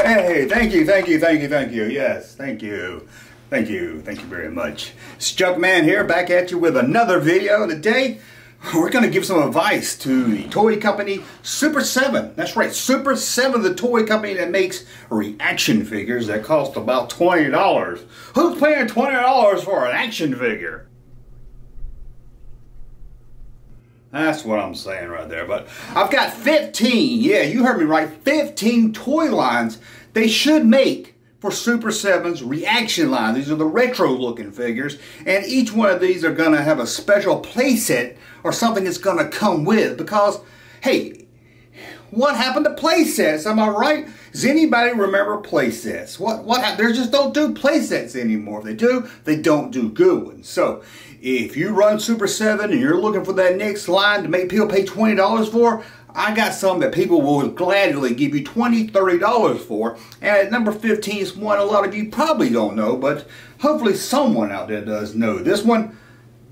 Hey, thank you. Yes, thank you. Thank you very much. It's Junkman here, back at you with another video. Today, we're going to give some advice to the toy company Super 7. That's right, Super 7, the toy company that makes reaction figures that cost about $20. Who's paying $20 for an action figure? That's what I'm saying right there. But I've got 15, yeah, you heard me right, 15 toy lines they should make for Super 7's reaction line. These are the retro looking figures, and each one of these are going to have a special playset or something that's going to come with, because, hey, what happened to playsets? Am I right? Does anybody remember playsets? They just don't do playsets anymore. If they do, they don't do good ones. So if you run Super 7 and you're looking for that next line to make people pay $20 for, I got some that people will gladly give you $20, $30 for. And at number 15 is one a lot of you probably don't know, but hopefully someone out there does know. This one,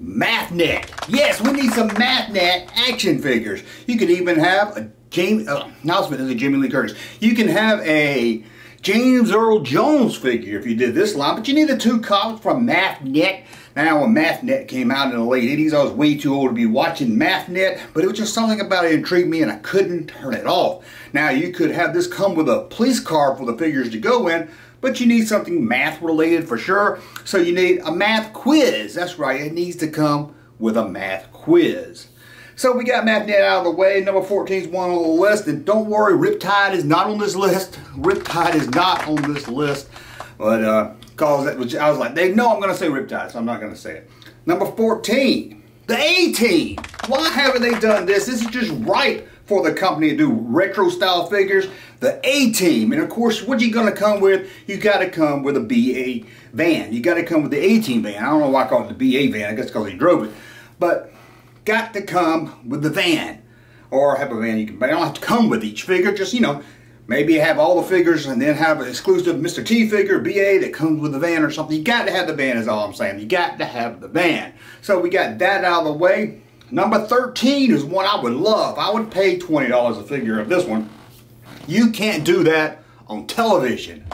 MathNet. Yes, we need some MathNet action figures. You could even have a Jamie Lee Curtis. You can have a James Earl Jones figure if you did this line, but you need the two copies from MathNet. Now, when MathNet came out in the late 80s, I was way too old to be watching MathNet, but it was just something about it that intrigued me and I couldn't turn it off. Now, you could have this come with a police car for the figures to go in, but you need something math related for sure, so you need a math quiz. That's right, it needs to come with a math quiz. So we got MathNet out of the way. Number 14 is one on the list, and don't worry, Riptide is not on this list. Riptide is not on this list, but cause that was, I was like, they know I'm going to say Riptide, so I'm not going to say it. Number 14, the A-Team. Why haven't they done this? This is just right for the company to do retro style figures. The A-Team, and of course, what you going to come with? You got to come with a BA van. You got to come with the A-Team van. I don't know why I call it the BA van. I guess because he drove it, but got to come with the van, or have a van you can buy. You don't have to come with each figure, just, you know, maybe have all the figures and then have an exclusive Mr. T figure, BA, that comes with the van or something. You got to have the van is all I'm saying. You got to have the van. So we got that out of the way. Number 13 is one I would love. I would pay $20 a figure of this one. You can't do that on television.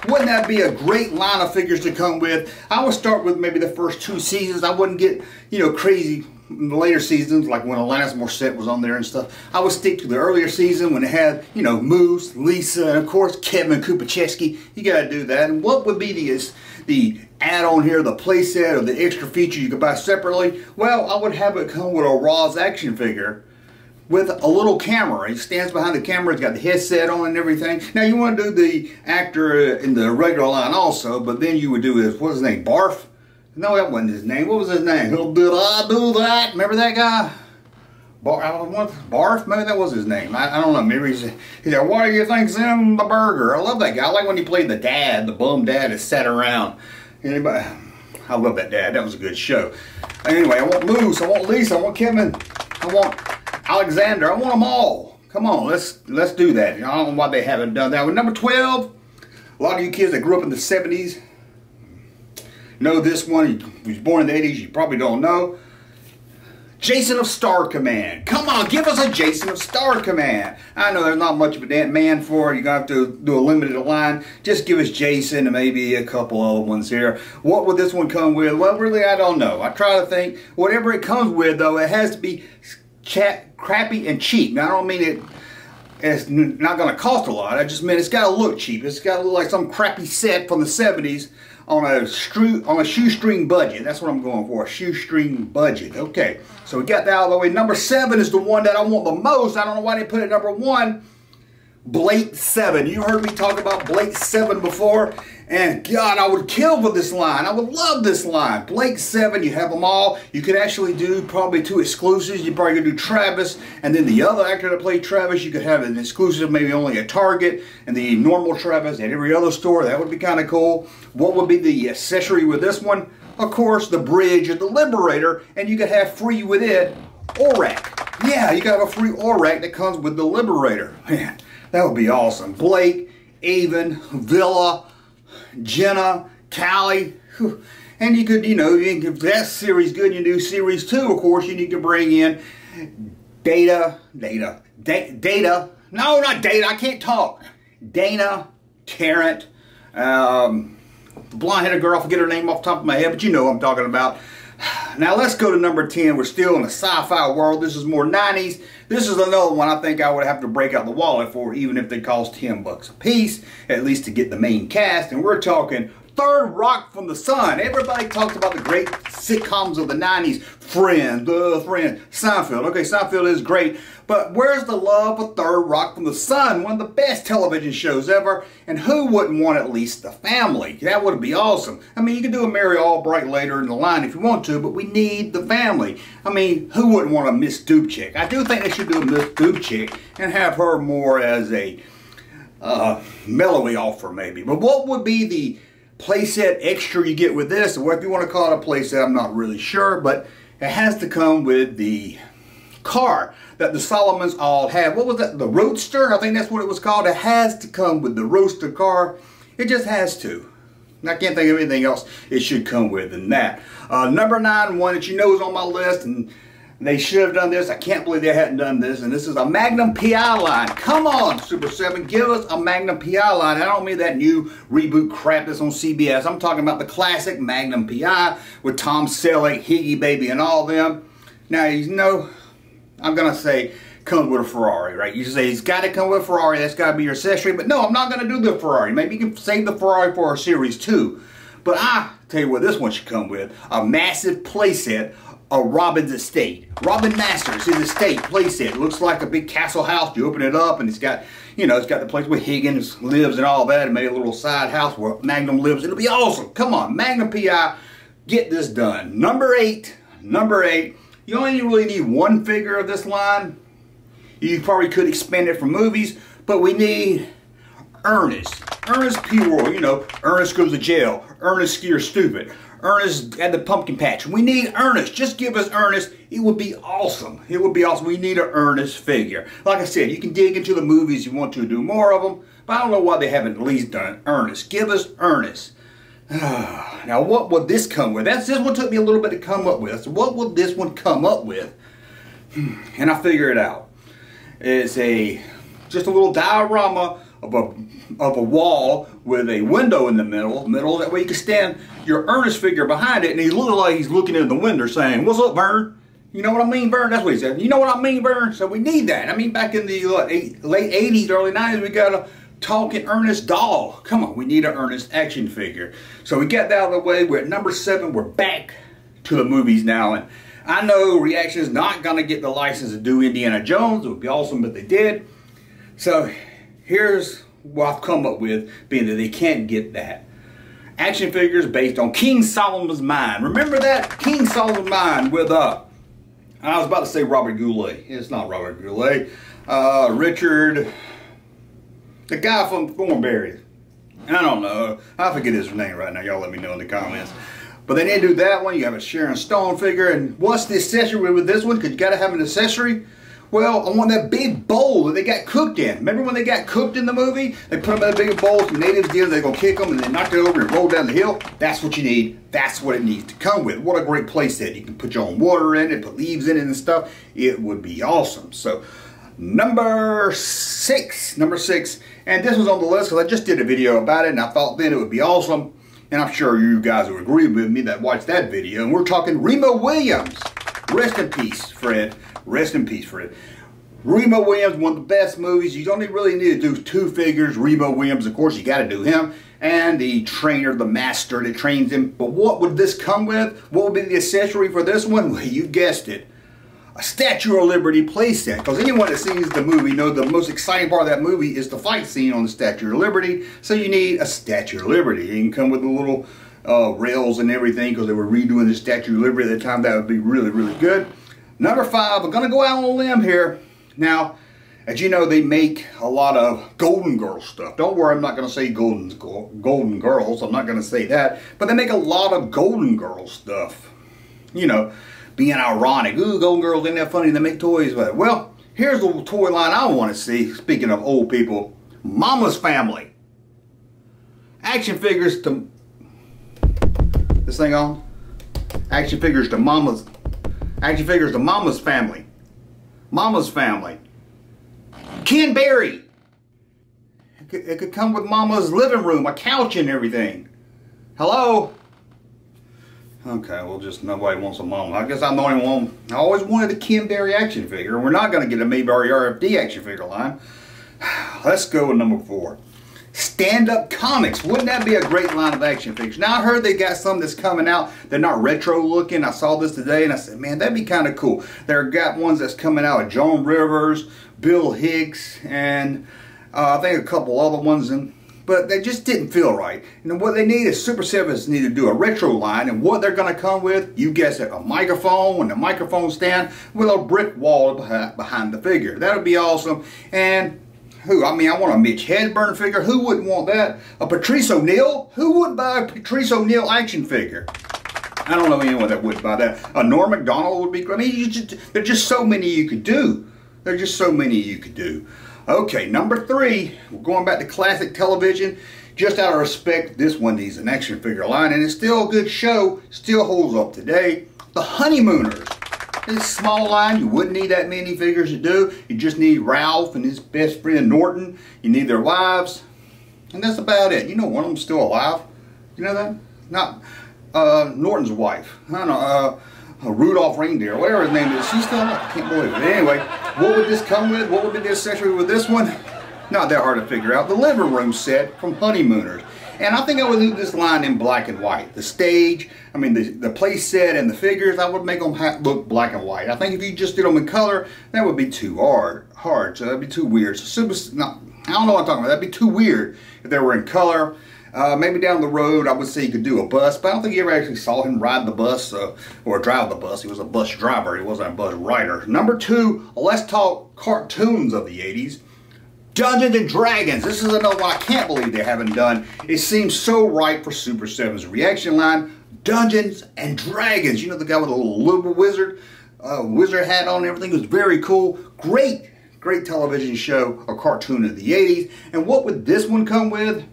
Wouldn't that be a great line of figures to come with? I would start with maybe the first 2 seasons. I wouldn't get, you know, crazy in the later seasons, like when Alanis Morissette was on there and stuff. I would stick to the earlier season when it had, you know, Moose, Lisa, and of course Kevin Kupacheski. You got to do that. And what would be the add-on here, the playset or the extra feature you could buy separately? Well, I would have it come with a Roz action figure with a little camera. He stands behind the camera, he's got the headset on and everything. Now you want to do the actor in the regular line also, but then you would do his, what's his name, Barf? No, that wasn't his name. What was his name? Did I do that? Remember that guy? Barf? Maybe that was his name. I don't know. Maybe he said, what do you think's in the burger? I love that guy. I like when he played the dad, the bum dad that sat around. Anybody? I love that dad. That was a good show. Anyway, I want Moose, I want Lisa, I want Kevin, I want Alexander. I want them all. Come on, let's do that. I don't know why they haven't done that. With number 12, a lot of you kids that grew up in the 70s know this one. He was born in the 80s. You probably don't know. Jason of Star Command. Come on, give us a Jason of Star Command. I know there's not much of a man for it. You're going to have to do a limited line. Just give us Jason and maybe a couple other ones here. What would this one come with? Well, really, I don't know. I try to think. Whatever it comes with, though, it has to be crappy and cheap. Now, I don't mean it's not going to cost a lot. I just mean it's got to look cheap. It's got to look like some crappy set from the 70s on a shoestring budget. That's what I'm going for, a shoestring budget. Okay, so we got that out of the way. Number 7 is the one that I want the most. I don't know why they put it number 1. Blake 7. You heard me talk about Blake 7 before, and God, I would kill for this line. I would love this line. Blake 7, you have them all. You could actually do probably 2 exclusives. You probably could do Travis, and then the other actor that played Travis, you could have an exclusive, maybe only at Target, and the normal Travis at every other store. That would be kind of cool. What would be the accessory with this one? Of course, the bridge or the Liberator, and you could have free with it Orac. Yeah, you got a free Orac that comes with the Liberator. Man, that would be awesome. Blake, Avon, Villa, Jenna, Callie, and you could, you know, if that series good, you do series 2, of course, you need to bring in Data, no, not Data, I can't talk. Dana Tarrant, the blonde-headed girl, I forget her name off the top of my head, but you know what I'm talking about. Now let's go to number 10. We're still in the sci-fi world. This is more 90s. This is another one I think I would have to break out the wallet for, even if they cost $10 a piece, at least to get the main cast. And we're talking Third Rock from the Sun. Everybody talks about the great sitcoms of the 90s. Friends, Seinfeld. Okay, Seinfeld is great, but where's the love for Third Rock from the Sun? One of the best television shows ever, and who wouldn't want at least the family? That would be awesome. I mean, you can do a Mary Albright later in the line if you want to, but we need the family. I mean, who wouldn't want a Miss Dubček? I do think they should do a Miss Dubček and have her more as a mellowy offer maybe. But what would be the playset extra you get with this? Or if you want to call it a playset, I'm not really sure, but it has to come with the car that the Solomons all have. What was that? The Roadster? I think that's what it was called. It has to come with the Roadster car. It just has to. And I can't think of anything else it should come with than that. Number 9, one that you know is on my list, and they should have done this. I can't believe they hadn't done this. And this is a Magnum PI line. Come on, Super 7. Give us a Magnum PI line. I don't mean that new reboot crap that's on CBS. I'm talking about the classic Magnum PI with Tom Selleck, Higgy Baby, and all them. Now, you know, I'm going to say comes with a Ferrari, right? You say it's got to come with a Ferrari. That's got to be your accessory. But no, I'm not going to do the Ferrari. Maybe you can save the Ferrari for a Series 2. But I tell you what this one should come with. A massive playset of Robin's estate. Robin Masters, his estate playset. It looks like a big castle house. You open it up and it's got, you know, it's got the place where Higgins lives and all that, and maybe a little side house where Magnum lives. It'll be awesome. Come on, Magnum PI, get this done. Number 8. You only really need one figure of this line. You probably could expand it for movies, but we need Earnest. Ernest P. Roy, you know, Ernest goes to jail. Ernest you're stupid. Ernest at the pumpkin patch. We need Ernest. Just give us Ernest. It would be awesome. It would be awesome. We need an Ernest figure. Like I said, you can dig into the movies if you want to do more of them, but I don't know why they haven't at least done Ernest. Give us Ernest. Now, what would this come with? This one took me a little bit to come up with. So what would this one come up with? And I figure it out. It's just a little diorama of a wall with a window in the middle. That way you can stand your Ernest figure behind it, and he's looking like he's looking in the window saying, "What's up, Vern? You know what I mean, Vern?" That's what he said. You know what I mean, Vern? So we need that. I mean, back in the late 80s, early 90s, we got a talking Ernest doll. Come on, we need an Ernest action figure. So we got that out of the way. We're at number 7. We're back to the movies now, and I know Reaction is not going to get the license to do Indiana Jones. It would be awesome if they did. So here's what I've come up with, being that they can't get that. Action figures based on King Solomon's Mine. Remember that? King Solomon's Mine with, I was about to say Robert Goulet. It's not Robert Goulet. Richard, the guy from Thornberry. I don't know. I forget his name right now. Y'all let me know in the comments. But they didn't do that one. You have a Sharon Stone figure. And what's the accessory with this one? Because you got to have an accessory. Well, I want that big bowl that they got cooked in. Remember when they got cooked in the movie? They put them in a big bowl. Some natives did. They're going to kick them and then knock it over and roll down the hill. That's what you need. That's what it needs to come with. What a great playset. You can put your own water in it, put leaves in it and stuff. It would be awesome. So, number 6. And this was on the list because I just did a video about it and I thought then it would be awesome. And I'm sure you guys will agree with me that watched that video. And we're talking Remo Williams. Rest in peace, Fred. Rest in peace, Fred. Remo Williams, one of the best movies. You don't really need to do 2 figures. Remo Williams, of course, you got to do him. And the trainer, the master that trains him. But what would this come with? What would be the accessory for this one? Well, you guessed it. A Statue of Liberty playset. Because anyone that sees the movie knows the most exciting part of that movie is the fight scene on the Statue of Liberty. So you need a Statue of Liberty. It can come with the little rails and everything because they were redoing the Statue of Liberty at the time. That would be really, really good. Number 5, I'm going to go out on a limb here. Now, as you know, they make a lot of Golden Girl stuff. Don't worry, I'm not going to say Golden Girls. I'm not going to say that. But they make a lot of Golden Girl stuff. You know, being ironic. Ooh, Golden Girls, ain't that funny? They make toys with it. Well, here's the toy line I want to see. Speaking of old people, Mama's Family. Action figures to... This thing on? Action figures to Mama's Family. Mama's Family. Ken Berry. It could come with Mama's living room, a couch and everything. Hello? Okay, well, just nobody wants a Mama. I guess I'm the only one. I always wanted a Kim Berry action figure. We're not going to get a Mayberry RFD action figure line. Let's go with number 4. Stand-up comics. Wouldn't that be a great line of action figures? Now, I heard they got some that's coming out. They're not retro looking. I saw this today and I said, man, that'd be kind of cool. They've got ones that's coming out of Joan Rivers, Bill Hicks, and I think a couple other ones. But they just didn't feel right. And what they need is Super 7s need to do a retro line. And what they're going to come with, you guess it, a microphone and a microphone stand with a brick wall behind the figure. That would be awesome. And I want a Mitch Hedberg figure. Who wouldn't want that? A Patrice O'Neal? Who wouldn't buy a Patrice O'Neal action figure? I don't know anyone that would buy that. A Norm Macdonald would be great. I mean, there's just so many you could do. There's just so many you could do. Okay, number 3. We're going back to classic television. Just out of respect, this one needs an action figure line, and it's still a good show. Still holds up today. The Honeymooners. This small line, you wouldn't need that many figures to do. You just need Ralph and his best friend Norton. You need their wives. And that's about it. You know one of them's still alive. You know that? Not Norton's wife. I don't know, Rudolph Reindeer, whatever his name is. She's still alive. I can't believe it. Anyway, what would this come with? What would be the accessory with this one? Not that hard to figure out. The living room set from Honeymooners. And I think I would do this line in black and white. The stage, I mean the play set and the figures, I would make them look black and white. I think if you just did them in color, that would be too hard. So that'd be too weird. So I don't know what I'm talking about. That'd be too weird if they were in color. Maybe down the road, I would say you could do a bus, but I don't think you ever actually saw him ride the bus or drive the bus. He was a bus driver. He wasn't a bus rider. Number 2, let's talk cartoons of the 80s. Dungeons and Dragons. This is another one I can't believe they haven't done. It seems so right for Super 7's reaction line. Dungeons and Dragons. You know the guy with the little wizard hat on and everything. It was very cool. Great television show, a cartoon of the 80s. And what would this one come with?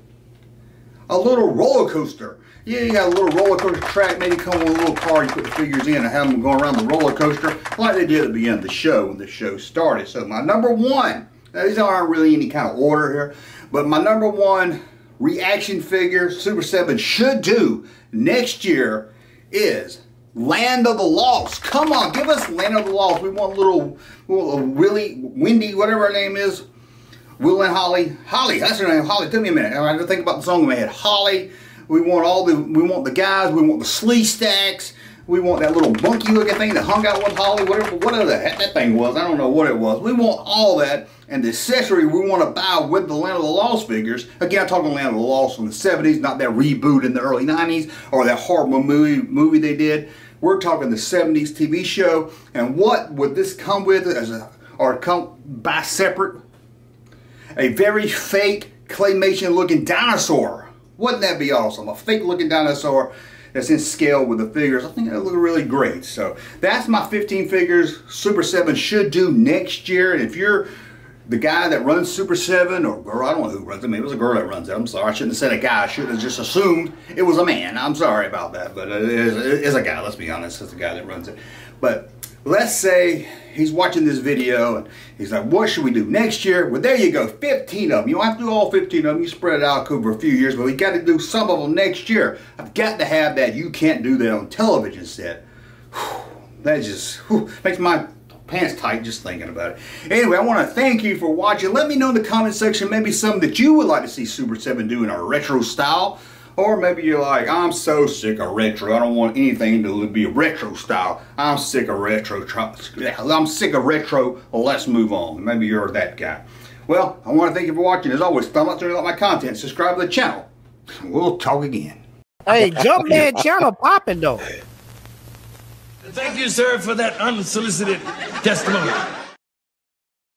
A little roller coaster. Yeah, you got a little roller coaster track. Maybe come with a little car. You put the figures in and have them go around the roller coaster like they did at the beginning of the show when the show started. So my number 1. Now, these aren't really any kind of order here, but my number 1 reaction figure Super 7 should do next year is Land of the Lost. Come on, give us Land of the Lost. We want little Willie, Wendy, whatever her name is. Will and Holly. Holly, that's her name. Holly. Took me a minute. I had to think about the song in my head. Holly. We want the guys. We want the slee stacks. We want that little monkey looking thing that hung out with Holly, whatever the heck that thing was. I don't know what it was. We want all that. And the accessory we want to buy with the Land of the Lost figures. Again, I'm talking Land of the Lost from the 70s, not that reboot in the early 90s or that horrible movie they did. We're talking the 70s TV show. And what would this come with or come by separate? A very fake claymation looking dinosaur. Wouldn't that be awesome? A fake looking dinosaur that's in scale with the figures. I think that would look really great. So that's my 15 figures Super 7 should do next year. And if you're the guy that runs Super 7 or girl, I don't know who runs it. Maybe it was a girl that runs it. I'm sorry. I shouldn't have said a guy. I should have just assumed it was a man. I'm sorry about that. But it is a guy. Let's be honest. It's the guy that runs it. But let's say he's watching this video and he's like, what should we do next year? Well, there you go, 15 of them. You don't have to do all 15 of them. You spread it out over a few years, but we got to do some of them next year. I've got to have that. You can't do that on television set. That just makes my pants tight just thinking about it. Anyway, I want to thank you for watching. Let me know in the comment section maybe something that you would like to see Super 7 do in a retro style. Or maybe you're like, I'm so sick of retro. I don't want anything to be a retro style. I'm sick of retro. I'm sick of retro. Well, let's move on. Maybe you're that guy. Well, I want to thank you for watching. As always, thumb up to like my content. Subscribe to the channel. We'll talk again. Hey, Junkman channel popping though. Thank you, sir, for that unsolicited testimony.